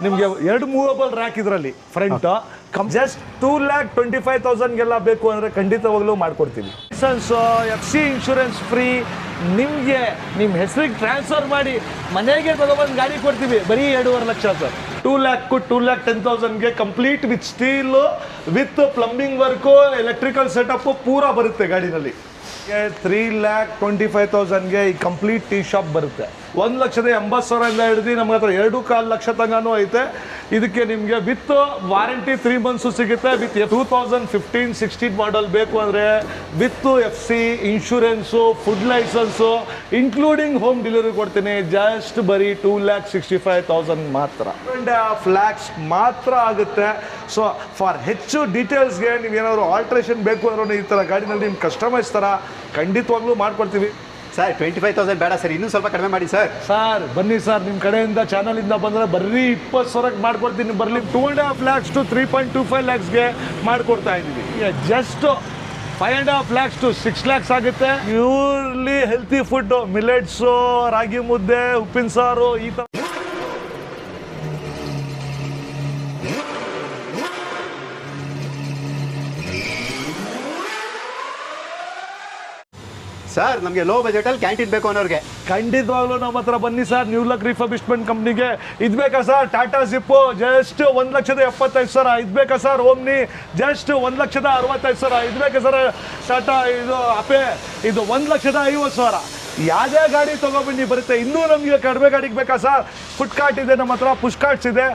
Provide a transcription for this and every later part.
ನಿಮಗೆ ಎರಡು movable rack ಇದರಲ್ಲಿ ಫ್ರಂಟ್ ಜಸ್ಟ್ 2,25,000 ಬೇಕು ಅಂದರೆ ಖಂಡಿತವಾಗ್ಲೂ ಮಾಡ್ಕೊಡ್ತೀವಿ. ಲೈಸೆನ್ಸ್ FC ಇನ್ಶೂರೆನ್ಸ್ ಫ್ರೀ, ನಿಮಗೆ ನಿಮ್ಮ ಹೆಸರಿಗೆ ಟ್ರಾನ್ಸ್ಫರ್ ಮಾಡಿ ಮನೆಗೆ ತಗೊಬಂದು ಗಾಡಿ ಕೊಡ್ತೀವಿ. ಬರೀ 2.5 lakh sir. 2,10,000 complete with steel with plumbing work electrical setup ಪೂರ ಬರುತ್ತೆ ಗಾಡಿನಲ್ಲಿ. 3,25,000 ಈ ಕಂಪ್ಲೀಟ್ ಟೀ ಶಾಪ್ ಬರುತ್ತೆ. 1,80,000 ಹಿಡಿದು ನಮ್ಮ ಹತ್ರ 2.25 ಲಕ್ಷ ತನಕನೂ ಐತೆ. ಇದಕ್ಕೆ ನಿಮಗೆ ವಿತ್ ವಾರಂಟಿ 3 ಮಂತ್ಸು ಸಿಗುತ್ತೆ. ವಿತ್ 2015-16 ಮಾಡಲ್ ಬೇಕು ಅಂದರೆ with FC insurance, food licence including home delivery ಕೊಡ್ತೀನಿ. ಜಸ್ಟ್ ಬರೀ 2,65,000 ಮಾತ್ರ. 2.5 lakhs ಮಾತ್ರ ಆಗುತ್ತೆ. ಸೊ ಫಾರ್ ಹೆಚ್ಚು ಡೀಟೇಲ್ಸ್ಗೆ ನೀವೇನಾದ್ರು ಆಲ್ಟ್ರೇಷನ್ ಬೇಕು ಅಂದ್ರೆ ಈ ಥರ ಗಾಡಿನಲ್ಲಿ ನಿಮ್ಮ ಕಸ್ಟಮೈಸ್ ಥರ ಖಂಡಿತವಾಗ್ಲೂ ಮಾಡ್ಕೊಡ್ತೀವಿ. ಸರ್ 25,000 ಬೇಡ ಸರ್, ಇನ್ನೂ ಸ್ವಲ್ಪ ಕಡಿಮೆ ಮಾಡಿ ಸರ್. ಸರ್ ಬನ್ನಿ ಸರ್, ನಿಮ್ಮ ಕಡೆಯಿಂದ ಚಾನಲಿಂದ ಬಂದರೆ ಬರೀ 20,000 ಮಾಡ್ಕೊಡ್ತೀನಿ. ಬರಲಿ 2.5 lakhs to 3.25 lakhsಗೆ ಮಾಡಿಕೊಡ್ತಾ ಇದ್ದೀವಿ. ಜಸ್ಟ್ 5.5 lakhs to 6 lakhs ಆಗುತ್ತೆ. ಪ್ಯೂರ್ಲಿ ಹೆಲ್ತಿ ಫುಡ್, ಮಿಲೆಟ್ಸು, ರಾಗಿ ಮುದ್ದೆ, ಉಪ್ಪಿನ ಸಾರು, ಈ ಥರ. ಸರ್ ನಮಗೆ ಲೋ ಬಜೆಟಲ್ಲಿ ಕ್ಯಾಂಟೀನ್ ಬೇಕು ಅನ್ನೋರಿಗೆ ಖಂಡಿತವಾಗ್ಲೂ ನಮ್ಮ ಹತ್ರ ಬನ್ನಿ ಸರ್. ನ್ಯೂ ಲಕ್ ರಿಫರ್ಬಿಶ್ಮೆಂಟ್ ಕಂಪ್ನಿಗೆ. ಇದು ಬೇಕಾ ಸರ್ ಟಾಟಾ ಜಿಪ್ಪು ಜಸ್ಟ್ 1,75,000. ಇದು ಬೇಕಾ ಸರ್ ಓಮ್ನಿ ಜಸ್ಟ್ 1,65,000. ಇದು ಬೇಕಾ ಸರ್ ಟಾಟಾ ಇದು ಅಪೆ ಇದು 1,50,000. ಯಾವುದೇ ಗಾಡಿ ತೊಗೊಬನ್ನಿ ಬರುತ್ತೆ. ಇನ್ನೂ ನಮಗೆ ಕಡಿಮೆ ಗಾಡಿಗೆ ಬೇಕಾ ಸರ್, ಫುಡ್ ಕಾರ್ಟ್ ಇದೆ ನಮ್ಮ ಹತ್ರ, ಪುಷ್ ಕಾರ್ಟ್ಸ್ ಇದೆ.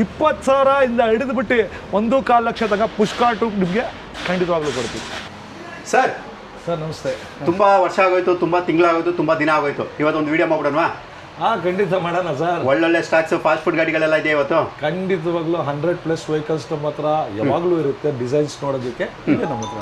20,000 ಇಂದ ಹಿಡಿದುಬಿಟ್ಟು 1.25 ಲಕ್ಷ ತನಕ ಪುಷ್ ಕಾರ್ಟು ನಿಮಗೆ ಖಂಡಿತವಾಗ್ಲೂ ಕೊಡ್ತೀವಿ. ಸರ್ ಸರ್ ನಮಸ್ತೆ. ತುಂಬ ವರ್ಷ ಆಗೋಯ್ತು, ತುಂಬ ತಿಂಗಳಾಗೋಯ್ತು, ತುಂಬ ದಿನ ಆಗೋಯ್ತು. ಇವತ್ತೊಂದು ವಿಡಿಯೋ ಮಾಡ್ಬಿಡೋಣ. ಹಾಂ ಖಂಡಿತ ಮಾಡೋಣ ಸರ್. ಒಳ್ಳೊಳ್ಳೆ ಸ್ಟಾಕ್ಸ್ ಫಾಸ್ಟ್ ಫುಡ್ ಗಾಡಿಗಳೆಲ್ಲ ಇದೆ ಇವತ್ತು. ಖಂಡಿತವಾಗ್ಲೂ 100+ ವೆಹಿಕಲ್ಸ್ ನಮ್ಮ ಹತ್ರ ಯಾವಾಗಲೂ ಇರುತ್ತೆ. ಡಿಸೈನ್ಸ್ ನೋಡೋದಕ್ಕೆ ಇದೆ ನಮ್ಮ ಹತ್ರ.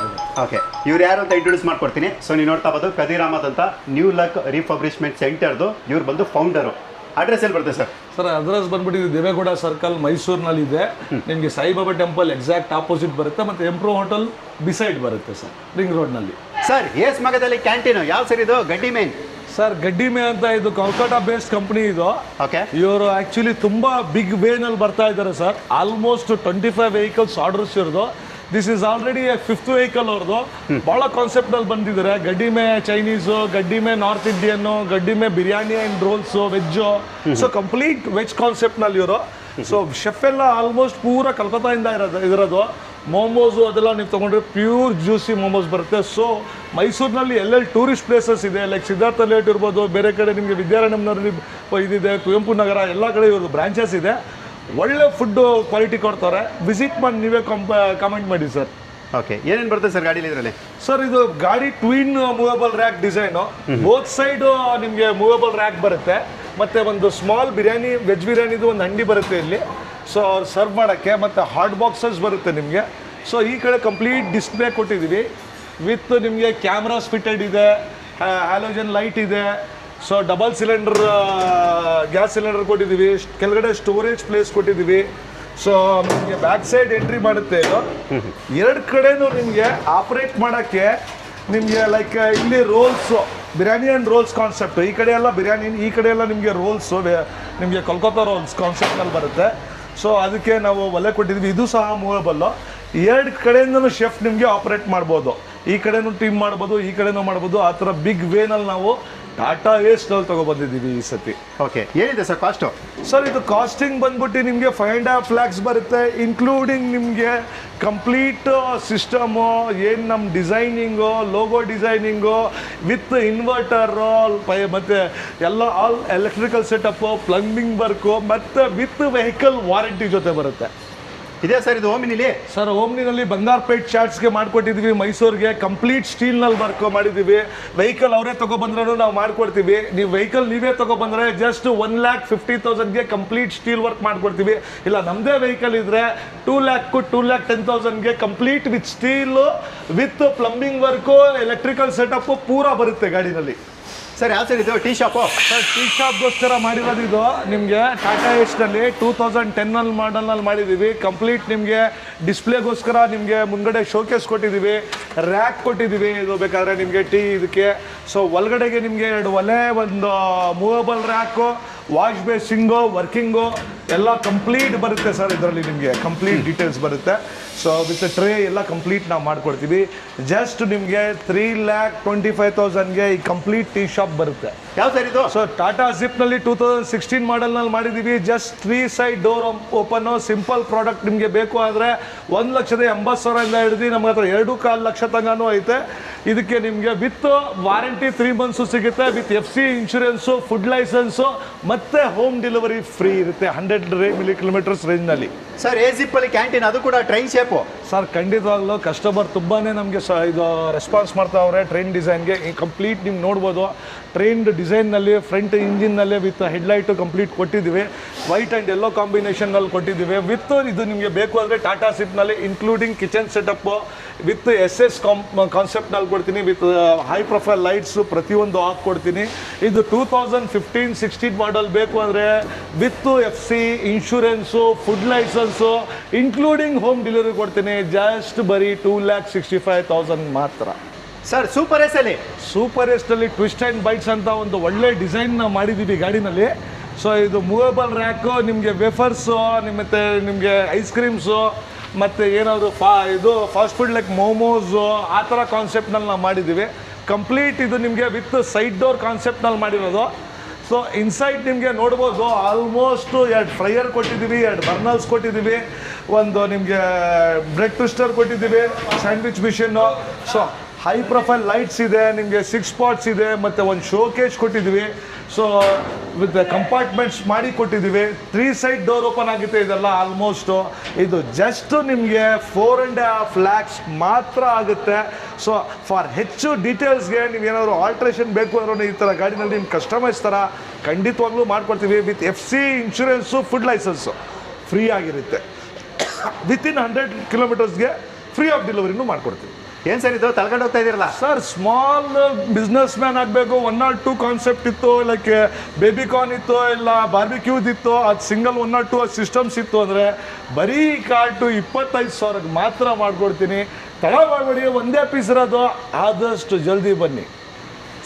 ಓಕೆ, ಇವ್ರು ಯಾರು ಅಂತ ಇಂಟ್ರೊಡ್ಯೂಸ್ ಮಾಡ್ಕೊಡ್ತೀನಿ. ಸೊ ನೀವು ನೋಡ್ತಾ ಬಂದು ಕದೀರ್ ಅಹಮದ್ ಅಂತ ನ್ಯೂ ಲಕ್ ರಿಫರ್ಬಿಶ್ಮೆಂಟ್ ಸೆಂಟರ್ದು ಇವ್ರು ಬಂದು ಫೌಂಡರು. ಅಡ್ರೆಸ್ ಎಲ್ಲಿ ಬರುತ್ತೆ ಸರ್? ಸರ್ ಅಡ್ರೆಸ್ ಬಂದ್ಬಿಟ್ಟು ದೇವೇಗೌಡ ಸರ್ಕಲ್ ಮೈಸೂರಿನಲ್ಲಿ ಇದೆ. ನಿಮಗೆ ಸಾಯಿಬಾಬಾ ಟೆಂಪಲ್ ಎಕ್ಸಾಕ್ಟ್ ಆಪೋಸಿಟ್ ಬರುತ್ತೆ. ಮತ್ತು ಎಂಪ್ರೋ ಹೋಟೆಲ್ ಬಿಸೈಡ್ ಬರುತ್ತೆ ಸರ್, ರಿಂಗ್ ರೋಡ್ನಲ್ಲಿ. ಸರ್ ಎಸ್ ಮಗದಲ್ಲಿ ಕ್ಯಾಂಟೀನು ಯಾವ ಸರ್ ಇದು? ಗಡ್ಡಿ ಮೇನ್ ಸರ್ ಗಡ್ಡಿಮೆ ಅಂತ, ಇದು ಕೋಲ್ಕತ್ತಾ ಬೇಸ್ಡ್ ಕಂಪ್ನಿ ಇದು. ಓಕೆ, ಇವರು ಆ್ಯಕ್ಚುಲಿ ತುಂಬ ಬಿಗ್ ವೇನಲ್ಲಿ ಬರ್ತಾ ಇದ್ದಾರೆ ಸರ್. ಆಲ್ಮೋಸ್ಟ್ 25 ವೆಹಿಕಲ್ಸ್ ಆರ್ಡರ್ಸ್ ಇರೋದು. This is already 5th vehicle ಅವ್ರದ್ದು. ಭಾಳ ಕಾನ್ಸೆಪ್ಟಲ್ಲಿ ಬಂದಿದ್ದಾರೆ. ಗಡ್ಡಿಮೆ ಚೈನೀಸು, ಗಡ್ಡಿಮೆ ನಾರ್ತ್ ಇಂಡಿಯನ್ನು, ಗಡ್ಡಿಮೆ biryani and rolls, veg. So complete veg ಕಾನ್ಸೆಪ್ಟ್ನಲ್ಲಿ ಇವರು. ಸೊ ಶೆಫ್ ಎಲ್ಲ ಆಲ್ಮೋಸ್ಟ್ ಪೂರ ಕಲ್ಕತ್ತಾಯಿಂದ ಇರೋದು. ಮೋಮೋಸು ಅದೆಲ್ಲ ನೀವು ತೊಗೊಂಡ್ರೆ ಪ್ಯೂರ್ ಜ್ಯೂಸಿ ಮೋಮೋಸ್ ಬರುತ್ತೆ. ಸೊ ಮೈಸೂರಿನಲ್ಲಿ ಎಲ್ಲೆಲ್ಲಿ ಟೂರಿಸ್ಟ್ ಪ್ಲೇಸಸ್ ಇದೆ, ಲೈಕ್ ಸಿದ್ಧಾರ್ಥ ಲೇಟ್ ಇರ್ಬೋದು, ಬೇರೆ ಕಡೆ ನಿಮಗೆ ವಿದ್ಯಾರಣ್ಯಂನಲ್ಲಿ ಇದಿದೆ, ಕುವೆಂಪು ನಗರ, ಎಲ್ಲ ಕಡೆ ಇವ್ರದ್ದು ಬ್ರಾಂಚಸ್ ಇದೆ. ಒಳ್ಳೆ ಫುಡ್ಡು ಕ್ವಾಲಿಟಿ ಕೊಡ್ತಾರೆ. ವಿಸಿಟ್ ಮಾಡಿ ನೀವೇ ಕಾಮೆಂಟ್ ಮಾಡಿ ಸರ್. ಓಕೆ, ಏನೇನು ಬರುತ್ತೆ ಸರ್ ಗಾಡೀಲಿ ಇದರಲ್ಲಿ? ಸರ್ ಇದು ಗಾಡಿ twin movable rack design. Both side ನಿಮಗೆ ಮೂವೇಬಲ್ ರ್ಯಾಕ್ ಬರುತ್ತೆ. ಮತ್ತು ಒಂದು ಸ್ಮಾಲ್ ಬಿರಿಯಾನಿ, ವೆಜ್ ಬಿರಿಯಾನಿದು ಒಂದು ಹಂಡಿ ಬರುತ್ತೆ ಇಲ್ಲಿ. ಸೊ ಅವ್ರು ಸರ್ವ್ ಮಾಡೋಕ್ಕೆ. ಮತ್ತು ಹಾಟ್ ಬಾಕ್ಸಸ್ ಬರುತ್ತೆ ನಿಮಗೆ. ಸೊ ಈ ಕಡೆ ಕಂಪ್ಲೀಟ್ ಡಿಸ್ಪ್ಲೇ ಕೊಟ್ಟಿದ್ದೀವಿ. ವಿತ್ ನಿಮಗೆ ಕ್ಯಾಮ್ರಾಸ್ ಫಿಟೆಡ್ ಇದೆ, ಹ್ಯಾಲೋಜನ್ ಲೈಟ್ ಇದೆ. So double cylinder gas cylinder ಕೊಟ್ಟಿದ್ದೀವಿ. ಕೆಳಗಡೆ ಸ್ಟೋರೇಜ್ ಪ್ಲೇಸ್ ಕೊಟ್ಟಿದ್ದೀವಿ. ಸೊ ನಿಮಗೆ ಬ್ಯಾಕ್ ಸೈಡ್ ಎಂಟ್ರಿ ಮಾಡುತ್ತೆ ಇದು. ಎರಡು ಕಡೆನೂ ನಿಮಗೆ ಆಪ್ರೇಟ್ ಮಾಡೋಕ್ಕೆ ನಿಮಗೆ ಲೈಕ್ ಇಲ್ಲಿ rolls, biryani and rolls concept. ಈ ಕಡೆ ಎಲ್ಲ ಬಿರಿಯಾನಿ, ಈ ಕಡೆ ಎಲ್ಲ ನಿಮಗೆ ರೋಲ್ಸು, ನಿಮಗೆ ಕೋಲ್ಕತ್ತಾ ರೋಲ್ಸ್ ಕಾನ್ಸೆಪ್ಟ್ನಲ್ಲಿ ಬರುತ್ತೆ. ಸೊ ಅದಕ್ಕೆ ನಾವು ಒಲೆ ಕೊಟ್ಟಿದ್ವಿ. ಇದು ಸಹ ಮೂವೇಬಲ್ಲು. ಎರಡು ಕಡೆಯಿಂದನೂ ಶೆಫ್ ನಿಮಗೆ ಆಪ್ರೇಟ್ ಮಾಡ್ಬೋದು. ಈ ಕಡೆನೂ ಟೀಮ್ ಮಾಡ್ಬೋದು, ಈ ಕಡೆನೂ ಮಾಡ್ಬೋದು. ಆ ಥರ ಬಿಗ್ ವೇನಲ್ಲಿ ನಾವು ಟಾಟಾ ಏಸ್ನಲ್ಲಿ ತೊಗೊಬಂದಿದ್ದೀವಿ ಈ ಸತಿ. ಓಕೆ, ಏನಿದೆ ಸರ್ ಕಾಸ್ಟು? ಸರ್ ಇದು ಕಾಸ್ಟಿಂಗ್ ಬಂದ್ಬಿಟ್ಟು ನಿಮಗೆ 5.5 lakhs ಬರುತ್ತೆ. ಇನ್ಕ್ಲೂಡಿಂಗ್ ನಿಮಗೆ ಕಂಪ್ಲೀಟ್ ಸಿಸ್ಟಮು, ಏನು ನಮ್ಮ ಡಿಸೈನಿಂಗು, ಲೋಗೋ ಡಿಸೈನಿಂಗು ವಿತ್ ಇನ್ವರ್ಟರು, ಮತ್ತು ಎಲ್ಲ all electrical setup, plumbing work, ಮತ್ತು ವಿತ್ ವೆಹಿಕಲ್ ವಾರಂಟಿ ಜೊತೆ ಬರುತ್ತೆ. ಇದೆ ಸರ್ ಇದು ಓಮಿನಿಲಿ? ಸರ್ ಓಮ್ನಿನಲ್ಲಿ ಬಂಗಾರಪೇಟ್ ಚಾಟ್ಸ್ಗೆ ಮಾಡಿಕೊಟ್ಟಿದ್ವಿ. ಮೈಸೂರಿಗೆ ಕಂಪ್ಲೀಟ್ ಸ್ಟೀಲ್ನಲ್ಲಿ ವರ್ಕ್ ಮಾಡಿದ್ದೀವಿ. ವೆಹಿಕಲ್ ಅವರೇ ತೊಗೊಬಂದ್ರೂ ನಾವು ಮಾಡಿಕೊಡ್ತೀವಿ. ನೀವು ವೆಹಿಕಲ್ ನೀವೇ ತೊಗೊಬಂದರೆ ಜಸ್ಟ್ 1,50,000ಗೆ ಕಂಪ್ಲೀಟ್ ಸ್ಟೀಲ್ ವರ್ಕ್ ಮಾಡಿಕೊಡ್ತೀವಿ. ಇಲ್ಲ ನಮ್ಮದೇ ವೆಹಿಕಲ್ ಇದ್ದರೆ 2 lakh to 2,10,000ಗೆ complete with steel with plumbing work electrical setup ಪೂರ ಬರುತ್ತೆ ಗಾಡಿನಲ್ಲಿ. ಸರ್ ಯಾವ ಸರ್ ಇದು? Tea shop? ಸರ್ ಟೀ ಶಾಪ್ಗೋಸ್ಕರ ಮಾಡಿರೋದು ಇದು. ನಿಮಗೆ ಟಾಟಾ ಏಸ್ನಲ್ಲಿ 2010 ಮಾಡಲ್ನಲ್ಲಿ ಮಾಡಿದ್ದೀವಿ. ಕಂಪ್ಲೀಟ್ ನಿಮಗೆ ಡಿಸ್ಪ್ಲೇಗೋಸ್ಕರ ನಿಮಗೆ ಮುಂಗಡೆ ಶೋಕೇಸ್ ಕೊಟ್ಟಿದ್ದೀವಿ, ರ್ಯಾಕ್ ಕೊಟ್ಟಿದ್ದೀವಿ. ಇದು ಬೇಕಾದರೆ ನಿಮಗೆ ಟೀ ಇದಕ್ಕೆ. ಸೊ ಒಳಗಡೆಗೆ ನಿಮಗೆ 2 ಒಲೆ, ಒಂದು ಮೂವೇಬಲ್ ರ್ಯಾಕು, ವಾಶ್ ಬೇಸಿಂಗು ವರ್ಕಿಂಗು ಎಲ್ಲ ಕಂಪ್ಲೀಟ್ ಬರುತ್ತೆ ಸರ್. ಇದರಲ್ಲಿ ನಿಮಗೆ ಕಂಪ್ಲೀಟ್ ಡೀಟೇಲ್ಸ್ ಬರುತ್ತೆ. ಸೊ ವಿತ್ ಟ್ರೇ ಎಲ್ಲ ಕಂಪ್ಲೀಟ್ ನಾವು ಮಾಡ್ಕೊಡ್ತೀವಿ. ಜಸ್ಟ್ ನಿಮಗೆ 3,25,000ಗೆ ಈ ಕಂಪ್ಲೀಟ್ ಟೀ ಶಾಪ್ ಬರುತ್ತೆ. ಯಾವ ಸರ್ ಇದು? ಸೊ ಟಾಟಾ ಜಿಪ್ನಲ್ಲಿ 2016 ಮಾಡೆಲ್ನಲ್ಲಿ ಮಾಡಿದ್ದೀವಿ. Just 3 side door open, simple product. ನಿಮಗೆ ಬೇಕು ಅಂದರೆ 1,80,000 ಹಿಡಿದು ನಮ್ಮ ಹತ್ರ 2.25 ಲಕ್ಷ ತನಕನೂ ಐತೆ. ಇದಕ್ಕೆ ನಿಮಗೆ ವಿತ್ ವಾರಂಟಿ 3 ಮಂತ್ಸು ಸಿಗುತ್ತೆ, with FC insurance, food licence ಮತ್ತು ಹೋಮ್ ಡೆಲಿವರಿ ಫ್ರೀ ಇರುತ್ತೆ 100 ಮಿಲಿಮೀಟರ್ಸ್ ರೇಂಜ್ನಲ್ಲಿ. ಸರ್ ಎ ಜಿಪ್ಪಲ್ಲಿ ಕ್ಯಾಂಟೀನ್, ಅದು ಕೂಡ ಟ್ರೈನ್ ಶೇಪು. ಸರ್ ಖಂಡಿತವಾಗ್ಲೂ ಕಸ್ಟಮರ್ ತುಂಬಾ ನಮಗೆ ಇದು ರೆಸ್ಪಾನ್ಸ್ ಮಾಡ್ತಾವ್ರೆ. ಟ್ರೈನ್ ಡಿಸೈನ್ಗೆ ಕಂಪ್ಲೀಟ್ ನಿಮ್ಗೆ ನೋಡ್ಬೋದು. ಟ್ರೈನ್ಡ್ ಡಿಸೈನ್ನಲ್ಲಿ ಫ್ರಂಟ್ ಇಂಜಿನ್ನಲ್ಲಿ ವಿತ್ ಹೆಡ್ಲೈಟು ಕಂಪ್ಲೀಟ್ ಕೊಟ್ಟಿದ್ದೀವಿ. ವೈಟ್ ಆ್ಯಂಡ್ ಯೆಲ್ಲೋ ಕಾಂಬಿನೇಷನ್ನಲ್ಲಿ ಕೊಟ್ಟಿದ್ದೀವಿ. ವಿತ್ ಇದು ನಿಮಗೆ ಬೇಕು ಅಂದರೆ ಟಾಟಾ ಸಿಪ್ನಲ್ಲಿ including kitchen setup with SS ಕಾನ್ಸೆಪ್ಟ್ನಲ್ಲಿ ಕೊಡ್ತೀನಿ. ವಿತ್ ಹೈ ಪ್ರೊಫೈಲ್ ಲೈಟ್ಸು ಪ್ರತಿಯೊಂದು ಹಾಕ್ಕೊಡ್ತೀನಿ. ಇದು 2015-16 ಮಾಡಲ್ ಬೇಕು ಅಂದರೆ with FC insurance, food licence including home delivery ಕೊಡ್ತೀನಿ. ಜಸ್ಟ್ ಬರೀ 2,65,000 ಮಾತ್ರ. ಸರ್ ಸೂಪರ್ ಎಸ್ ಅಲ್ಲಿ, ಸೂಪರ್ ಎಸ್ಟಲ್ಲಿ ಟ್ವಿಸ್ಟ್ ಆ್ಯಂಡ್ ಬೈಟ್ಸ್ ಅಂತ ಒಂದು ಒಳ್ಳೆ ಡಿಸೈನ್ ನಾವು ಮಾಡಿದ್ದೀವಿ ಗಾಡಿನಲ್ಲಿ. ಸೊ ಇದು ಮೂವೇಬಲ್ ರ್ಯಾಕು, ನಿಮಗೆ ವೇಫರ್ಸು, ಮತ್ತು ನಿಮಗೆ ಐಸ್ ಕ್ರೀಮ್ಸು, ಮತ್ತು ಏನಾದರೂ ಇದು ಫಾಸ್ಟ್ ಫುಡ್ ಲೈಕ್ ಮೋಮೋಸು ಆ ಥರ ಕಾನ್ಸೆಪ್ಟ್ನಲ್ಲಿ ನಾವು ಮಾಡಿದ್ದೀವಿ. ಕಂಪ್ಲೀಟ್ ಇದು ನಿಮಗೆ ವಿತ್ ಸೈಡ್ ಡೋರ್ ಕಾನ್ಸೆಪ್ಟ್ನಲ್ಲಿ ಮಾಡಿರೋದು. ಸೊ ಇನ್ಸೈಡ್ ನಿಮಗೆ ನೋಡ್ಬೋದು ಆಲ್ಮೋಸ್ಟು 2 ಫ್ರೈಯರ್ ಕೊಟ್ಟಿದ್ದೀವಿ, 2 ಬರ್ನಲ್ಸ್ ಕೊಟ್ಟಿದ್ದೀವಿ, ಒಂದು ನಿಮಗೆ ಬ್ರೆಡ್ ಟ್ವಿಸ್ಟರ್ ಕೊಟ್ಟಿದ್ದೀವಿ, ಸ್ಯಾಂಡ್ವಿಚ್ ಮಿಷನ್ನು. ಸೊ ಹೈ ಪ್ರೊಫೈಲ್ ಲೈಟ್ಸ್ ಇದೆ, ನಿಮಗೆ 6 ಸ್ಪಾಟ್ಸ್ ಇದೆ, ಮತ್ತು ಒಂದು ಶೋಕೇಸ್ ಕೊಟ್ಟಿದ್ದೀವಿ. ಸೊ ವಿತ್ ಕಂಪಾರ್ಟ್ಮೆಂಟ್ಸ್ ಮಾಡಿ ಕೊಟ್ಟಿದ್ದೀವಿ. 3 ಸೈಡ್ ಡೋರ್ ಓಪನ್ ಆಗುತ್ತೆ ಇದೆಲ್ಲ ಆಲ್ಮೋಸ್ಟು. ಇದು ಜಸ್ಟ್ ನಿಮಗೆ 4.5 lakhs ಮಾತ್ರ ಆಗುತ್ತೆ. ಸೊ ಫಾರ್ ಹೆಚ್ಚು ಡೀಟೇಲ್ಸ್ಗೆ ನೀವೇನಾದ್ರು ಆಲ್ಟ್ರೇಷನ್ ಬೇಕು ಅಂದ್ರೆ ಈ ಥರ ಗಾಡಿನಲ್ಲಿ ನಿಮ್ಮ ಕಸ್ಟಮೈಸ್ ಥರ ಖಂಡಿತವಾಗ್ಲೂ ಮಾಡ್ಕೊಡ್ತೀವಿ. With FC insurance, food licence free ಆಗಿರುತ್ತೆ. ವಿತಿನ್ 100 ಕಿಲೋಮೀಟರ್ಸ್ಗೆ ಫ್ರೀ ಆಫ್ ಡೆಲಿವರಿನೂ ಮಾಡ್ಕೊಡ್ತೀವಿ. ಏನು ಸರ್ ಇದು ತಳ್ಕೊಂಡು ಹೋಗ್ತಾ ಇದ್ದೀರಲ್ಲ? ಸರ್ ಸ್ಮಾಲ್ ಬಿಸ್ನೆಸ್ ಮ್ಯಾನ್ ಆಗಬೇಕು. 1 or 2 ಕಾನ್ಸೆಪ್ಟ್ ಇತ್ತು, ಲೈಕ್ ಬೇಬಿ ಕಾರ್ನ್ ಇತ್ತು, ಇಲ್ಲ ಬಾರ್ಬಿಕ್ಯೂದ್ ಇತ್ತು, ಅದು ಸಿಂಗಲ್ 1 or 2 ಸಿಸ್ಟಮ್ಸ್ ಇತ್ತು ಅಂದರೆ ಬರೀ ಕಾರ್ಟು 25,000ಕ್ಕೆ ಮಾತ್ರ ಮಾಡಿಕೊಡ್ತೀನಿ. ತಡ ಮಾಡಬೇಡಿ, ಒಂದೇ ಪೀಸ್ ಇರೋದು. ಆದಷ್ಟು ಜಲ್ದಿ ಬನ್ನಿ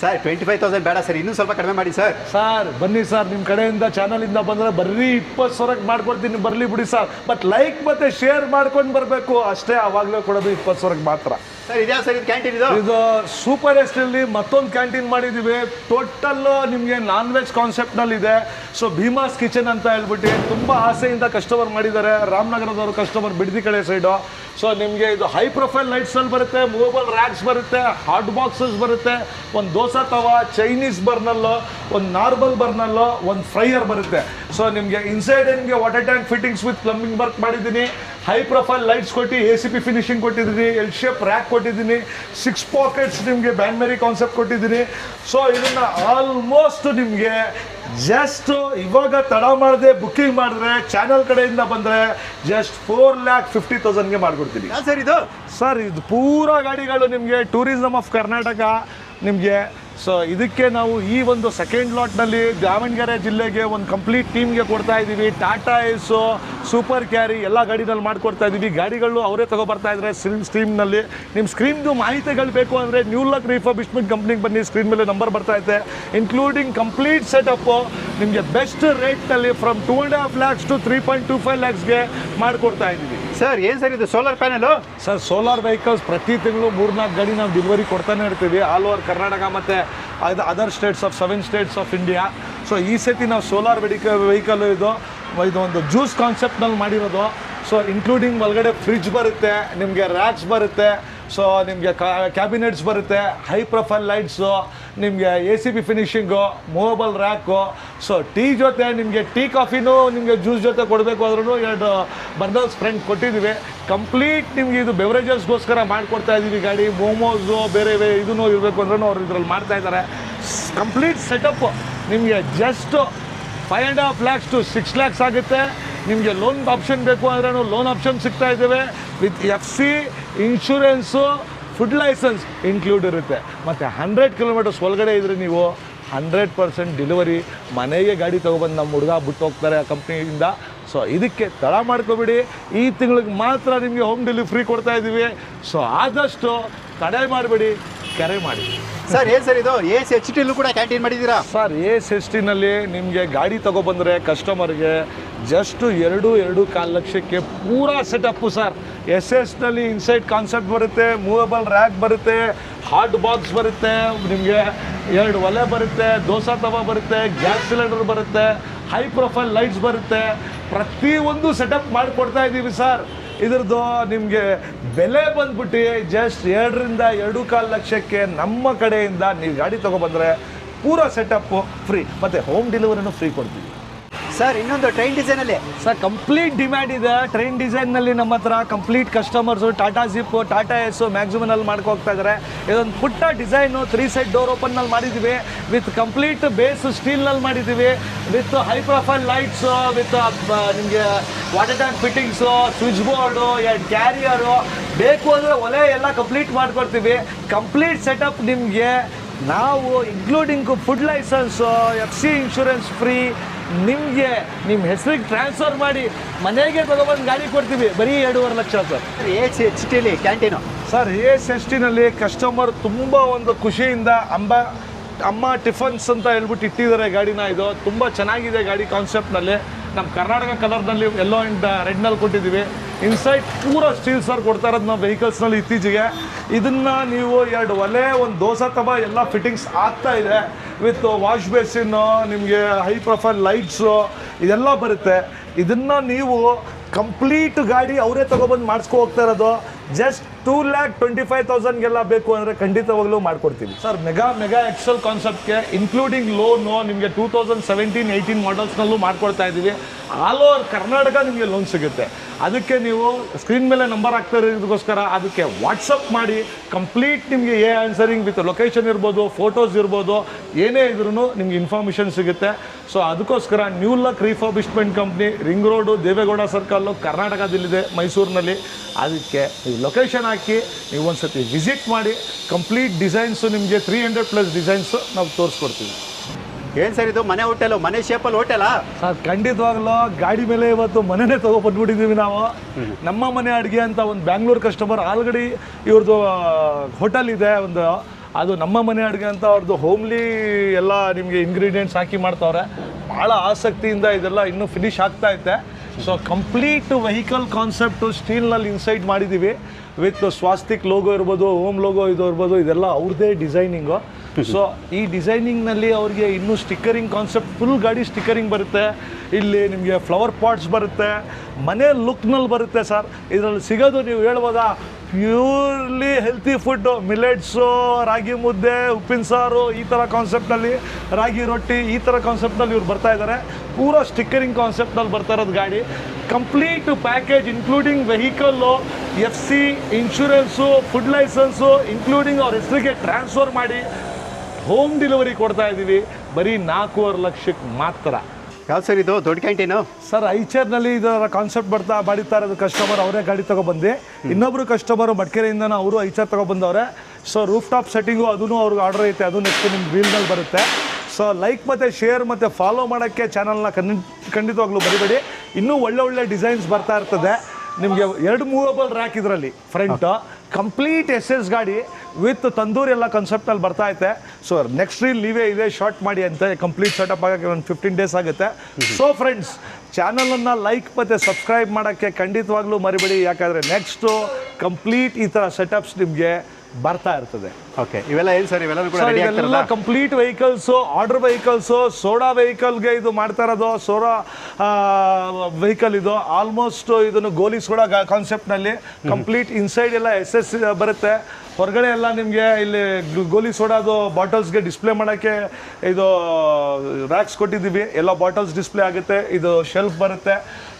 ಸರ್. 25,000 ಬೇಡ ಸರ್, ಇನ್ನೂ ಸ್ವಲ್ಪ ಕಡಿಮೆ ಮಾಡಿ ಸರ್. ಸರ್ ಬನ್ನಿ ಸರ್, ನಿಮ್ಮ ಕಡೆಯಿಂದ ಚಾನಲಿಂದ ಬಂದರೆ ಬರೀ 20,000ಕ್ಕೆ ಮಾಡ್ಕೊಡ್ತೀನಿ. ಬರಲಿ ಬಿಡಿ ಸರ್, ಬಟ್ ಲೈಕ್ ಮತ್ತು ಶೇರ್ ಮಾಡ್ಕೊಂಡು ಬರಬೇಕು ಅಷ್ಟೇ. ಆವಾಗಲೇ ಕೊಡೋದು 20,000ಕ್ಕೆ ಮಾತ್ರ. ಸರ್ ಇದ್ಯಾ ಸರ್ ಇದು ಕ್ಯಾಂಟೀನ್? ಇದು ಸೂಪರ್ ಎಸ್ಟಲ್ಲಿ ಮತ್ತೊಂದು ಕ್ಯಾಂಟೀನ್ ಮಾಡಿದ್ದೀವಿ. ಟೋಟಲ್ ನಿಮಗೆ non veg ಕಾನ್ಸೆಪ್ಟ್ನಲ್ಲಿದೆ. So Bheemas kitchen ಅಂತ ಹೇಳ್ಬಿಟ್ಟು ತುಂಬ ಆಸೆಯಿಂದ ಕಸ್ಟಮರ್ ಮಾಡಿದ್ದಾರೆ. ರಾಮನಗರದವರು ಕಸ್ಟಮರ್, ಬಿಡದಿ ಕಡೆ ಸೈಡು. ಸೊ ನಿಮಗೆ ಇದು ಹೈ ಪ್ರೊಫೈಲ್ ಲೈಟ್ಸಲ್ಲಿ ಬರುತ್ತೆ, ಮೂವೇಬಲ್ ರ್ಯಾಕ್ಸ್ ಬರುತ್ತೆ, ಹಾಟ್ ಬಾಕ್ಸಸ್ ಬರುತ್ತೆ, ಒಂದು ದೋಸೆ ತವ, ಚೈನೀಸ್ ಬರ್ನಲ್ಲು, ಒಂದು ನಾರ್ಮಲ್ ಬರ್ನಲ್ಲು, ಒಂದು ಫ್ರೈಯರ್ ಬರುತ್ತೆ. ಸೊ ನಿಮಗೆ ಇನ್ಸೈಡ್ ನಿಮಗೆ water tank fittings with plumbing work ಮಾಡಿದ್ದೀನಿ. ಹೈ ಪ್ರೊಫೈಲ್ ಲೈಟ್ಸ್ ಕೊಟ್ಟು ACP ಫಿನಿಶಿಂಗ್ ಕೊಟ್ಟಿದ್ದೀನಿ. L ಶೇಪ್ ರ್ಯಾಕ್ ಕೊಟ್ಟಿದ್ದೀನಿ. 6 ಪಾಕೆಟ್ಸ್ ನಿಮಗೆ ಬ್ಯಾನ್ಮೆರಿ ಕಾನ್ಸೆಪ್ಟ್ ಕೊಟ್ಟಿದ್ದೀನಿ. ಸೊ ಇದನ್ನು ಆಲ್ಮೋಸ್ಟ್ ನಿಮಗೆ ಜಸ್ಟ್ ಇವಾಗ ತಡ ಮಾಡದೆ ಬುಕ್ಕಿಂಗ್ ಮಾಡಿದ್ರೆ ಚಾನಲ್ ಕಡೆಯಿಂದ ಬಂದರೆ ಜಸ್ಟ್ 4,50,000ಗೆ ಮಾಡಿಕೊಡ್ತೀನಿ. ಸರ್ ಇದು? ಸರ್ ಇದು ಪೂರಾ ಗಾಡಿಗಳು ನಿಮಗೆ ಟೂರಿಸಮ್ ಆಫ್ ಕರ್ನಾಟಕ ನಿಮಗೆ. ಸೊ ಇದಕ್ಕೆ ನಾವು ಈ ಒಂದು ಸೆಕೆಂಡ್ ಲಾಟ್ನಲ್ಲಿ ದಾವಣಗೆರೆ ಜಿಲ್ಲೆಗೆ ಒಂದು ಕಂಪ್ಲೀಟ್ ಟೀಮ್ಗೆ ಕೊಡ್ತಾ ಇದ್ದೀವಿ. ಟಾಟಾ ಏಸು, ಸೂಪರ್ ಕ್ಯಾರಿ ಎಲ್ಲ ಗಾಡಿನಲ್ಲಿ ಮಾಡಿಕೊಡ್ತಾ ಇದ್ದೀವಿ. ಗಾಡಿಗಳು ಅವರೇ ತೊಗೊಬರ್ತಾ ಇದ್ದಾರೆ ಸ್ಟ್ರೀಮ್ನಲ್ಲಿ. ನಿಮ್ಮ ಸ್ಕ್ರೀನ್ದು ಮಾಹಿತಿಗಳು ಬೇಕು ಅಂದರೆ ನ್ಯೂ ಲಕ್ ರಿಫರ್ಬಿಶ್ಮೆಂಟ್ ಕಂಪ್ನಿಗೆ ಬನ್ನಿ. ಸ್ಕ್ರೀನ್ ಮೇಲೆ ನಂಬರ್ ಬರ್ತಾ ಇದೆ. ಇನ್ಕ್ಲೂಡಿಂಗ್ ಕಂಪ್ಲೀಟ್ ಸೆಟಪ್ಪು ನಿಮಗೆ ಬೆಸ್ಟ್ ರೇಟ್ನಲ್ಲಿ ಫ್ರಮ್ 2.5 lakhs to 3.25 lakhsಗೆ ಮಾಡಿಕೊಡ್ತಾ ಇದ್ದೀವಿ. ಸರ್ ಏನು ಸರ್ ಇದು solar panel? Sir solar vehicles ಪ್ರತಿ ತಿಂಗಳು 3-4 ಗಾಡಿ ನಾವು ಡೆಲಿವರಿ ಕೊಡ್ತಾನೆ ಇರ್ತೀವಿ ಆಲ್ ಓವರ್ ಕರ್ನಾಟಕ ಮತ್ತು other States of 7 states of India. So ಈ ಸತಿ ನಾವು ಸೋಲಾರ್ ವೆಹಿಕಲ್ಲು ಇದು ಒಂದು ಜ್ಯೂಸ್ ಕಾನ್ಸೆಪ್ಟ್ನಲ್ಲಿ ಮಾಡಿರೋದು. ಸೊ ಇನ್ಕ್ಲೂಡಿಂಗ್ ಒಳಗಡೆ ಫ್ರಿಡ್ಜ್ ಬರುತ್ತೆ, ನಿಮಗೆ ರ್ಯಾಕ್ಸ್ ಬರುತ್ತೆ, ಸೊ ನಿಮಗೆ ಕ್ಯಾಬಿನೆಟ್ಸ್ ಬರುತ್ತೆ, ಹೈ ಪ್ರೊಫೈಲ್ ಲೈಟ್ಸು, ನಿಮಗೆ ACP finishing, movable rack. So tea ಜೊತೆ ನಿಮಗೆ ಟೀ ಕಾಫಿನೂ ನಿಮಗೆ ಜ್ಯೂಸ್ ಜೊತೆ ಕೊಡಬೇಕು ಆದ್ರೂ 2 ಬರ್ನಲ್ಸ್ ಫ್ರಂಟ್ ಕೊಟ್ಟಿದ್ದೀವಿ. ಕಂಪ್ಲೀಟ್ ನಿಮಗೆ ಇದು ಬೆವರೇಜಸ್ಗೋಸ್ಕರ ಮಾಡಿಕೊಡ್ತಾ ಇದ್ದೀವಿ ಗಾಡಿ. ಮೋಮೋಸು ಬೇರೆ ಇದೂ ಇರಬೇಕು ಅಂದ್ರೂ ಅವ್ರು ಇದರಲ್ಲಿ ಮಾಡ್ತಾ ಇದ್ದಾರೆ. ಕಂಪ್ಲೀಟ್ ಸೆಟಪ್ಪು ನಿಮಗೆ ಜಸ್ಟ್ 5.5 lakhs to 6 lakhs ಆಗುತ್ತೆ. ನಿಮಗೆ ಲೋನ್ ಆಪ್ಷನ್ ಬೇಕು ಅಂದ್ರೂ ಲೋನ್ ಆಪ್ಷನ್ ಸಿಗ್ತಾ ಇದ್ದೇವೆ. With FC insurance, food licence include ಇರುತ್ತೆ. ಮತ್ತು 100 kilometers ಒಳಗಡೆ ಇದ್ದರೆ ನೀವು 100% ಡೆಲಿವರಿ ಮನೆಗೆ ಗಾಡಿ ತೊಗೊಬಂದು ನಮ್ಮ ಹುಡುಗ ಬಿಟ್ಟು ಹೋಗ್ತಾರೆ ಆ ಕಂಪ್ನಿಯಿಂದ. ಸೊ ಇದಕ್ಕೆ ತಡ ಮಾಡ್ಕೊಬೇಡಿ, ಈ ತಿಂಗಳಿಗೆ ಮಾತ್ರ ನಿಮಗೆ ಹೋಮ್ ಡೆಲಿವರಿ ಫ್ರೀ ಕೊಡ್ತಾ ಇದ್ದೀವಿ. ಸೊ ಆದಷ್ಟು ತಡೆ ಮಾಡಬೇಡಿ, ಕರೆ ಮಾಡಿ. ಸರ್ ಏನು ಸರ್ ಇದು ACHT ಕೂಡ ಕ್ಯಾಂಟೀನ್ ಮಾಡಿದ್ದೀರಾ? ಸರ್ ACHT ನಿಮಗೆ ಗಾಡಿ ತೊಗೊಬಂದರೆ ಕಸ್ಟಮರ್ಗೆ ಜಸ್ಟ್ 2.25 ಲಕ್ಷಕ್ಕೆ ಪೂರಾ setup sir. SS inside concept ಬರುತ್ತೆ, ಮೂವೇಬಲ್ ರ್ಯಾಕ್ ಬರುತ್ತೆ, ಹಾಟ್ ಬಾಕ್ಸ್ ಬರುತ್ತೆ, ನಿಮಗೆ 2 ಒಲೆ ಬರುತ್ತೆ, ದೋಸೆ ತವ ಬರುತ್ತೆ, ಗ್ಯಾಸ್ ಸಿಲಿಂಡರ್ ಬರುತ್ತೆ, ಹೈ ಪ್ರೊಫೈಲ್ ಲೈಟ್ಸ್ ಬರುತ್ತೆ, ಪ್ರತಿಯೊಂದು ಸೆಟಪ್ ಮಾಡಿಕೊಡ್ತಾ ಇದ್ದೀವಿ ಸರ್. ಇದ್ರದ್ದು ನಿಮಗೆ ಬೆಲೆ ಬಂದ್ಬಿಟ್ಟು ಜಸ್ಟ್ 2ರಿಂದ 2.25 ಲಕ್ಷಕ್ಕೆ ನಮ್ಮ ಕಡೆಯಿಂದ ನೀವು ಗಾಡಿ ತೊಗೊಬಂದರೆ ಪೂರಾ ಸೆಟಪ್ಪು ಫ್ರೀ, ಮತ್ತು ಹೋಮ್ ಡೆಲಿವರಿನೂ ಫ್ರೀ ಕೊಡ್ತೀವಿ ಸರ್. ಇನ್ನೊಂದು ಟ್ರೈನ್ ಡಿಸೈನಲ್ಲಿ ಸರ್ ಕಂಪ್ಲೀಟ್ ಡಿಮ್ಯಾಂಡ್ ಇದೆ. ಟ್ರೈನ್ ಡಿಸೈನ್ನಲ್ಲಿ ನಮ್ಮ ಹತ್ರ complete customers Tata zip, Tata S, ಮ್ಯಾಕ್ಸಿಮನಲ್ಲಿ ಮಾಡ್ಕೋಗ್ತಾ ಇದ್ದಾರೆ. ಇದೊಂದು ಪುಟ್ಟ ಡಿಸೈನು 3 ಸೈಡ್ ಡೋರ್ ಓಪನ್ನಲ್ಲಿ ಮಾಡಿದ್ದೀವಿ, ವಿತ್ ಕಂಪ್ಲೀಟ್ ಬೇಸ್ ಸ್ಟೀಲ್ನಲ್ಲಿ ಮಾಡಿದ್ದೀವಿ, with high profile lights, with ನಿಮಗೆ water tank fittings, switch board, carrier, ಬೇಕು ಅಂದರೆ ಒಲೆ ಎಲ್ಲ ಕಂಪ್ಲೀಟ್ ಮಾಡ್ಕೊಡ್ತೀವಿ. ಕಂಪ್ಲೀಟ್ ಸೆಟಪ್ ನಿಮಗೆ ನಾವು including food licence, FC insurance free, ನಿಮಗೆ ನಿಮ್ಮ ಹೆಸರಿಗೆ ಟ್ರಾನ್ಸ್ಫರ್ ಮಾಡಿ ಮನೆಗೆ ತಗೊಬಂದು ಗಾಡಿ ಕೊಡ್ತೀವಿ. ಬರೀ 2.5 lakh sir. ACHT canteen sir ACHT customer ತುಂಬ ಒಂದು ಖುಷಿಯಿಂದ ಅಮ್ಮ ಟಿಫನ್ಸ್ ಅಂತ ಹೇಳ್ಬಿಟ್ಟು ಇಟ್ಟಿದ್ದಾರೆ ಗಾಡಿನ. ಇದು ತುಂಬ ಚೆನ್ನಾಗಿದೆ ಗಾಡಿ ಕಾನ್ಸೆಪ್ಟ್ನಲ್ಲಿ. ನಮ್ಮ ಕರ್ನಾಟಕ ಕಲರ್ನಲ್ಲಿ ಯೆಲ್ಲೋ ಆ್ಯಂಡ್ ರೆಡ್ನಲ್ಲಿ ಕೊಟ್ಟಿದ್ದೀವಿ. ಇನ್ಸೈಡ್ ಪೂರ ಸ್ಟೀಲ್ ಸರ್ ಕೊಡ್ತಾ ಇರೋದು ನಾವು ವೆಹಿಕಲ್ಸ್ನಲ್ಲಿ ಇತ್ತೀಚೆಗೆ. ಇದನ್ನು ನೀವು 2 ಒಲೆ, ಒಂದು ದೋಸೆ ತವ ಎಲ್ಲ ಫಿಟ್ಟಿಂಗ್ಸ್ ಆಗ್ತಾ ಇದೆ, ವಿತ್ ವಾಶ್ ಬೇಸಿನ್ನು, ನಿಮಗೆ ಹೈ ಪ್ರೊಫೈಲ್ ಲೈಟ್ಸು ಇದೆಲ್ಲ ಬರುತ್ತೆ. ಇದನ್ನು ನೀವು ಕಂಪ್ಲೀಟ್ ಗಾಡಿ ಅವರೇ ತೊಗೊಬಂದು ಮಾಡಿಸ್ಕೊ ಹೋಗ್ತಾ ಇರೋದು. ಜಸ್ಟ್ 2,25,000ಗೆಲ್ಲ ಬೇಕು ಅಂದರೆ ಖಂಡಿತವಾಗ್ಲೂ ಮಾಡಿಕೊಡ್ತೀವಿ ಸರ್. ಮೆಗಾ ಎಕ್ಸೆಲ್ ಕಾನ್ಸೆಪ್ಟ್ಗೆ ಇನ್ಕ್ಲೂಡಿಂಗ್ ಲೋನು ನಿಮಗೆ 2017-18 ಮಾಡಲ್ಸ್ನಲ್ಲೂ ಮಾಡ್ಕೊಡ್ತಾ ಇದ್ದೀವಿ. ಆಲ್ ಓವರ್ ಕರ್ನಾಟಕ ನಿಮಗೆ ಲೋನ್ ಸಿಗುತ್ತೆ. ಅದಕ್ಕೆ ನೀವು ಸ್ಕ್ರೀನ್ ಮೇಲೆ ನಂಬರ್ ಹಾಕ್ತಾ ಇರೋದಕ್ಕೋಸ್ಕರ ಅದಕ್ಕೆ ವಾಟ್ಸಪ್ ಮಾಡಿ ಕಂಪ್ಲೀಟ್ ನಿಮಗೆ ಆನ್ಸರಿಂಗ್ ವಿತ್ ಲೊಕೇಶನ್ ಇರ್ಬೋದು, ಫೋಟೋಸ್ ಇರ್ಬೋದು, ಏನೇ ಇದ್ರೂ ನಿಮ್ಗೆ ಇನ್ಫಾರ್ಮೇಷನ್ ಸಿಗುತ್ತೆ. ಸೊ ಅದಕ್ಕೋಸ್ಕರ new luck refurbishment company, ring road, Devegowda circle, ಕರ್ನಾಟಕದಲ್ಲಿದೆ, ಮೈಸೂರಿನಲ್ಲಿ. ಅದಕ್ಕೆ ನೀವು ಲೊಕೇಶನ್ ಹಾಕಿ ನೀವು ಒಂದು ಸತಿ ವಿಸಿಟ್ ಮಾಡಿ ಕಂಪ್ಲೀಟ್ ಡಿಸೈನ್ಸು ನಿಮಗೆ 300+ ಡಿಸೈನ್ಸು ನಾವು ತೋರಿಸ್ಕೊಡ್ತೀವಿ. ಏನು ಸರ್ ಇದು ಮನೆ ಹೋಟೆಲು, ಮನೆ ಶೇಪಲ್ಲಿ ಹೋಟೆಲಾ? ಸರ್ ಖಂಡಿತವಾಗ್ಲೂ ಗಾಡಿ ಮೇಲೆ ಇವತ್ತು ಮನೆಯೇ ತೊಗೊಬಂದ್ಬಿಟ್ಟಿದ್ದೀವಿ ನಾವು. ನಮ್ಮ ಮನೆ ಅಡುಗೆ ಅಂತ ಒಂದು ಬ್ಯಾಂಗ್ಳೂರು ಕಸ್ಟಮರ್ ಆಲ್ರೆಡಿ ಇವ್ರದ್ದು ಹೋಟೆಲ್ ಇದೆ ಒಂದು, ಅದು ನಮ್ಮ ಮನೆ ಅಡುಗೆ ಅಂತ ಅವ್ರದ್ದು ಹೋಮ್ಲಿ ಎಲ್ಲ ನಿಮಗೆ ಇಂಗ್ರೀಡಿಯೆಂಟ್ಸ್ ಹಾಕಿ ಮಾಡ್ತಾವ್ರೆ. ಭಾಳ ಆಸಕ್ತಿಯಿಂದ ಇದೆಲ್ಲ ಇನ್ನೂ ಫಿನಿಶ್ ಆಗ್ತಾ ಐತೆ. ಸೊ ಕಂಪ್ಲೀಟ್ ವೆಹಿಕಲ್ ಕಾನ್ಸೆಪ್ಟು ಸ್ಟೀಲ್ನಲ್ಲಿ ಇನ್ಸೈಡ್ ಮಾಡಿದ್ದೀವಿ, ವಿತ್ ಸ್ವಾಸ್ತಿಕ್ ಲೋಗೋ ಇರ್ಬೋದು, ಹೋಮ್ ಲೋಗೋ ಇದು ಇರ್ಬೋದು, ಇದೆಲ್ಲ ಅವ್ರದ್ದೇ ಡಿಸೈನಿಂಗು. ಸೊ ಈ ಡಿಸೈನಿಂಗ್ನಲ್ಲಿ ಅವ್ರಿಗೆ ಇನ್ನೂ ಸ್ಟಿಕ್ಕರಿಂಗ್ ಕಾನ್ಸೆಪ್ಟ್, ಫುಲ್ ಗಾಡಿ ಸ್ಟಿಕ್ಕರಿಂಗ್ ಬರುತ್ತೆ. ಇಲ್ಲಿ ನಿಮಗೆ ಫ್ಲವರ್ ಪಾಟ್ಸ್ ಬರುತ್ತೆ, ಮನೆ ಲುಕ್ನಲ್ಲಿ ಬರುತ್ತೆ ಸರ್. ಇದರಲ್ಲಿ ಸಿಗೋದು ನೀವು ಹೇಳ್ಬೋದಾ, ಪ್ಯೂರ್ಲಿ ಹೆಲ್ತಿ ಫುಡ್ಡು, ಮಿಲೆಟ್ಸು, ರಾಗಿ ಮುದ್ದೆ, ಉಪ್ಪಿನ ಸಾರು, ಈ ಥರ ಕಾನ್ಸೆಪ್ಟಲ್ಲಿ, ರಾಗಿ ರೊಟ್ಟಿ, ಈ ಥರ ಕಾನ್ಸೆಪ್ಟಲ್ಲಿ ಇವ್ರು ಬರ್ತಾ ಇದ್ದಾರೆ. ಪೂರ ಸ್ಟಿಕ್ಕರಿಂಗ್ ಕಾನ್ಸೆಪ್ಟಲ್ಲಿ ಬರ್ತಾ ಇರೋದು ಗಾಡಿ. Complete package including vehicle, FC insurance, food licence, including ಅವ್ರ ಹೆಸರಿಗೆ ಟ್ರಾನ್ಸ್ಫರ್ ಮಾಡಿ ಹೋಮ್ ಡೆಲಿವರಿ ಕೊಡ್ತಾ ಇದ್ದೀವಿ. ಬರೀ 4.5 ಲಕ್ಷಕ್ಕೆ ಮಾತ್ರ. ಯಾವ್ದು ಸರ್ ಇದು ದೊಡ್ಡ ಕ್ಯಾಂಟೀನು? ಸರ್ ಐಚರ್ನಲ್ಲಿ ಇದರ ಕಾನ್ಸೆಪ್ಟ್ ಬಾಡಿತಾ ಇರೋದು ಕಸ್ಟಮರ್ ಅವರೇ ಗಾಡಿ ತೊಗೊಬಂದು. ಇನ್ನೊಬ್ಬರು ಕಸ್ಟಮರು ಮಡಿಕೇರಿಯಿಂದನೂ ಅವರು ಐಚರ್ ತೊಗೊಬಂದವ್ರೆ. ಸೊ ರೂಫ್ ಟಾಪ್ ಸೆಟ್ಟಿಂಗು ಅದೂ ಅವ್ರಿಗೆ ಆರ್ಡರ್ ಐತೆ, ಅದು ನೆಕ್ಸ್ಟ್ ನಿಮ್ಮ ರೀಲ್ನಲ್ಲಿ ಬರುತ್ತೆ. ಸೊ ಲೈಕ್ ಮತ್ತು ಶೇರ್ ಮತ್ತು ಫಾಲೋ ಮಾಡೋಕ್ಕೆ ಚಾನಲ್ನ ಖಂಡಿತವಾಗ್ಲೂ ಬರಿಬೇಡಿ. ಇನ್ನೂ ಒಳ್ಳೆ ಡಿಸೈನ್ಸ್ ಬರ್ತಾ ಇರ್ತದೆ. ನಿಮಗೆ 2 ಮೂವಬಲ್ ರ್ಯಾಕ್ ಇದರಲ್ಲಿ ಫ್ರಂಟು, ಕಂಪ್ಲೀಟ್ SS ಗಾಡಿ ವಿತ್ ತಂದೂರಿ ಎಲ್ಲ ಕಾನ್ಸೆಪ್ಟಲ್ಲಿ ಬರ್ತಾ ಐತೆ. ಸೊ ನೆಕ್ಸ್ಟ್ ರೀಲ್ ನೀವೇ ಇದೇ ಶಾರ್ಟ್ ಮಾಡಿ ಅಂತ ಕಂಪ್ಲೀಟ್ ಸೆಟಪ್ ಆಗೋಕ್ಕೆ ಒಂದು 15 ಡೇಸ್ ಆಗುತ್ತೆ. ಸೊ ಫ್ರೆಂಡ್ಸ್, ಚಾನಲನ್ನು ಲೈಕ್ ಮತ್ತು ಸಬ್ಸ್ಕ್ರೈಬ್ ಮಾಡೋಕ್ಕೆ ಖಂಡಿತವಾಗ್ಲೂ ಮರಿಬೇಡಿ. ಯಾಕಂದರೆ ನೆಕ್ಸ್ಟು ಕಂಪ್ಲೀಟ್ ಈ ಥರ ಸೆಟಪ್ಸ್ ನಿಮಗೆ ಬರ್ತಾ ಇರ್ತದೆ. ಓಕೆ, ಇವೆಲ್ಲ ಏನು ಸರ್? ಇವೆಲ್ಲ complete vehicles, order vehicles, soda ವೆಹಿಕಲ್ಗೆ ಇದು ಮಾಡ್ತಾ ಇರೋದು. ಸೋಡಾ ವೆಹಿಕಲ್ ಇದು ಆಲ್ಮೋಸ್ಟ್ ಇದನ್ನು ಗೋಲಿ ಸೋಡಾ ಕಾನ್ಸೆಪ್ಟ್ನಲ್ಲಿ ಕಂಪ್ಲೀಟ್ ಇನ್ಸೈಡ್ ಎಲ್ಲ SS ಬರುತ್ತೆ. ಹೊರಗಡೆ ಎಲ್ಲ ನಿಮಗೆ ಇಲ್ಲಿ ಗೋಲಿ ಸೋಡಾದು ಬಾಟಲ್ಸ್ಗೆ ಡಿಸ್ಪ್ಲೇ ಮಾಡೋಕ್ಕೆ ಇದು ರ್ಯಾಕ್ಸ್ ಕೊಟ್ಟಿದ್ದೀವಿ. ಎಲ್ಲ ಬಾಟಲ್ಸ್ ಡಿಸ್ಪ್ಲೇ ಆಗುತ್ತೆ. ಇದು ಶೆಲ್ಫ್ ಬರುತ್ತೆ.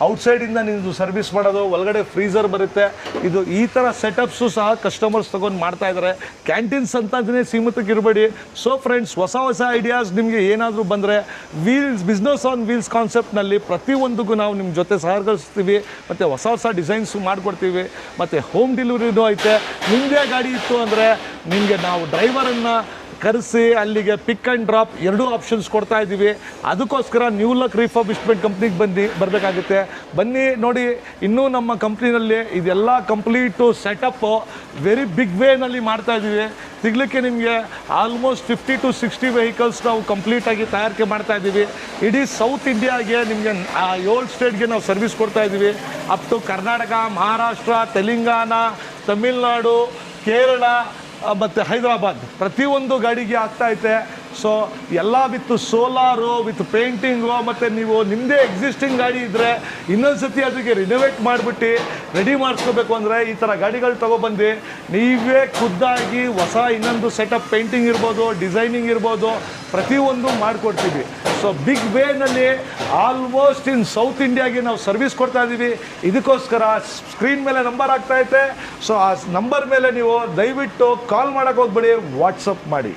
ಔಟ್ಸೈಡಿಂದ ನೀವು ಸರ್ವಿಸ್ ಮಾಡೋದು, ಒಳಗಡೆ ಫ್ರೀಸರ್ ಬರುತ್ತೆ. ಇದು ಈ ಥರ ಸೆಟಪ್ಸು ಸಹ ಕಸ್ಟಮರ್ಸ್ ತೊಗೊಂಡು ಮಾಡ್ತಾ ಇದ್ದಾರೆ. ಕ್ಯಾಂಟೀನ್ಸ್ ಅಂತಲೇ ಸೀಮಿತಕ್ಕೆ ಇರಬೇಡಿ. ಸೊ ಫ್ರೆಂಡ್ಸ್, ಹೊಸ ಐಡಿಯಾಸ್ ನಿಮಗೆ ಏನಾದರೂ ಬಂದರೆ ಬಿಸ್ನೆಸ್ ಆನ್ ವೀಲ್ಸ್ ಕಾನ್ಸೆಪ್ಟ್ನಲ್ಲಿ ಪ್ರತಿಯೊಂದಕ್ಕೂ ನಾವು ನಿಮ್ಮ ಜೊತೆ ಸಹಕರಿಸ್ತೀವಿ. ಮತ್ತು ಹೊಸ ಡಿಸೈನ್ಸ್ ಮಾಡಿಕೊಡ್ತೀವಿ. ಮತ್ತು ಹೋಮ್ ಡೆಲಿವರಿನೂ ಐತೆ. ನಿಮ್ಮದೇ ಗಾಡಿ ಇತ್ತು ಅಂದರೆ ನಿಮಗೆ ನಾವು ಡ್ರೈವರನ್ನು ಕರೆಸಿ ಅಲ್ಲಿಗೆ ಪಿಕ್ ಆ್ಯಂಡ್ ಡ್ರಾಪ್ ಎರಡೂ ಆಪ್ಷನ್ಸ್ ಕೊಡ್ತಾ ಇದ್ದೀವಿ. ಅದಕ್ಕೋಸ್ಕರ ನ್ಯೂ ಲಕ್ ರಿಫರ್ಬಿಶ್ಮೆಂಟ್ ಕಂಪ್ನಿಗೆ ಬರಬೇಕಾಗುತ್ತೆ. ಬನ್ನಿ ನೋಡಿ, ಇನ್ನೂ ನಮ್ಮ ಕಂಪ್ನಿನಲ್ಲಿ ಇದೆಲ್ಲ ಕಂಪ್ಲೀಟು ಸೆಟಪ್ಪು ವೆರಿ ಬಿಗ್ ವೇನಲ್ಲಿ ಮಾಡ್ತಾ ಇದ್ದೀವಿ. ಸಿಗಲಿಕ್ಕೆ ನಿಮಗೆ ಆಲ್ಮೋಸ್ಟ್ 50 to 60 ವೆಹಿಕಲ್ಸ್ ನಾವು ಕಂಪ್ಲೀಟಾಗಿ ತಯಾರಿಕೆ ಮಾಡ್ತಾ ಇದ್ದೀವಿ. ಇಡೀ ಸೌತ್ ಇಂಡಿಯಾಗೆ ನಿಮಗೆ 7 ಸ್ಟೇಟ್ಗೆ ನಾವು ಸರ್ವಿಸ್ ಕೊಡ್ತಾ ಇದ್ದೀವಿ. ಅಪ್ ಟು ಕರ್ನಾಟಕ, ಮಹಾರಾಷ್ಟ್ರ, ತೆಲಂಗಾಣ, ತಮಿಳ್ನಾಡು, ಕೇರಳ ಮತ್ತು ಹೈದರಾಬಾದ್ ಪ್ರತಿಯೊಂದು ಗಾಡಿಗೆ ಆಗ್ತಾಯಿದೆ. ಸೊ ಎಲ್ಲ ವಿತ್ ಸೋಲಾರು, ವಿತ್ ಪೇಂಟಿಂಗು, ಮತ್ತು ನೀವು ನಿಮ್ಮದೇ ಎಕ್ಸಿಸ್ಟಿಂಗ್ ಗಾಡಿ ಇದ್ದರೆ ಇನ್ನೊಂದು ಸತಿ ಅದಕ್ಕೆ ರಿನೋವೇಟ್ ಮಾಡಿಬಿಟ್ಟು ರೆಡಿ ಮಾಡಿಸ್ಕೋಬೇಕು ಅಂದರೆ ಈ ಥರ ಗಾಡಿಗಳು ತೊಗೊಬಂದು ನೀವೇ ಖುದ್ದಾಗಿ ಹೊಸ ಇನ್ನೊಂದು ಸೆಟಪ್ ಪೇಂಟಿಂಗ್ ಇರ್ಬೋದು, ಡಿಸೈನಿಂಗ್ ಇರ್ಬೋದು, ಪ್ರತಿಯೊಂದು ಮಾಡಿಕೊಡ್ತೀವಿ. ಸೊ ಬಿಗ್ ವೇನಲ್ಲಿ ಆಲ್ಮೋಸ್ಟ್ ಇನ್ ಸೌತ್ ಇಂಡಿಯಾಗೆ ನಾವು ಸರ್ವಿಸ್ ಕೊಡ್ತಾ ಇದ್ದೀವಿ. ಇದಕ್ಕೋಸ್ಕರ ಸ್ಕ್ರೀನ್ ಮೇಲೆ ನಂಬರ್ ಆಗ್ತಾಯಿದೆ. ಸೊ ಆ ನಂಬರ್ ಮೇಲೆ ನೀವು ದಯವಿಟ್ಟು ಕಾಲ್ ಮಾಡೋಕ್ಕೆ ಹೋಗ್ಬೇಡಿ, ವಾಟ್ಸಪ್ ಮಾಡಿ.